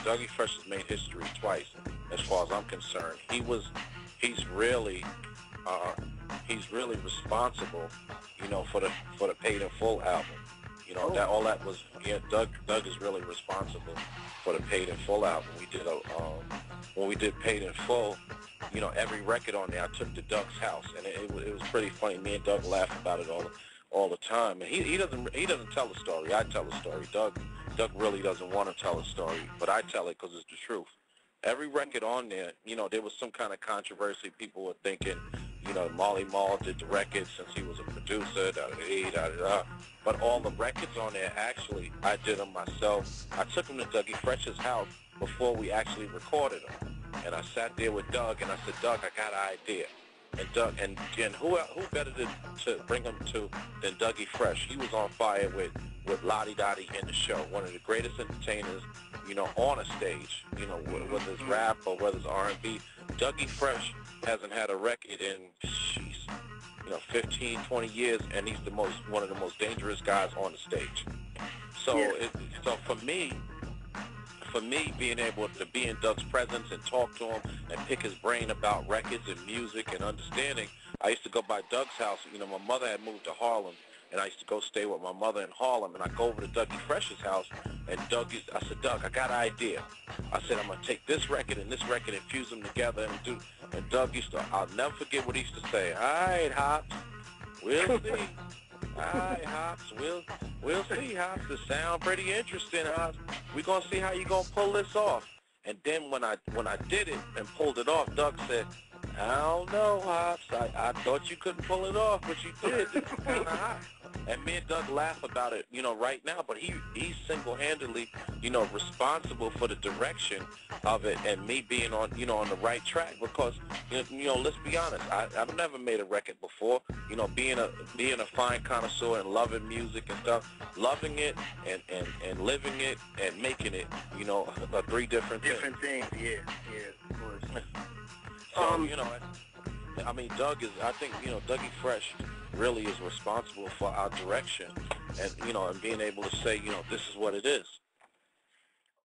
Dougie Fresh has made history twice, as far as I'm concerned. He's really, uh, he's really responsible, for the Paid in Full album. Oh, That all that was, yeah. Doug is really responsible for the Paid in Full album. When we did Paid in Full, every record on there, I took to Doug's house, and it was pretty funny. Me and Doug laugh about it all the time. And he doesn't tell the story. I tell the story. Doug really doesn't want to tell a story, but I tell it because it's the truth. Every record on there, there was some kind of controversy. People were thinking, Marley Marl did the record since he was a producer, da da da da da. But all the records on there, actually, I did them myself. I took them to Dougie Fresh's house before we actually recorded them, and I sat there with Doug, and I said, Doug, I got an idea. And Doug, and who better to bring him to than Dougie Fresh? He was on fire with Lottie Dottie in the show, one of the greatest entertainers, on a stage, whether it's rap or whether it's R&B. Dougie Fresh hasn't had a record in, 15, 20 years, and he's one of the most dangerous guys on the stage. So, yeah. so for me, being able to be in Doug's presence and talk to him and pick his brain about records and music and understanding, I used to go by Doug's house. My mother had moved to Harlem, and I used to go stay with my mother in Harlem, and I go over to Dougie Fresh's house, and I said, Doug, I got an idea. I said, I'm going to take this record and fuse them together and Doug I'll never forget what he used to say. All right, Hops, we'll see. All right, Hops, we'll see, Hops. It sound pretty interesting, Hops. We're going to see how you going to pull this off. And then when I did it and pulled it off, Doug said, I don't know, Hops. I thought you couldn't pull it off, but you did. It's kind of hot. And me and Doug laugh about it, right now. But he's single-handedly, responsible for the direction of it and me being on the right track. Because, let's be honest, I've never made a record before. Being a fine connoisseur and loving music and stuff, loving it and living it and making it, are three different things. Different things, yeah, of course. So, I think, Dougie Fresh really is responsible for our direction and, and being able to say, this is what it is.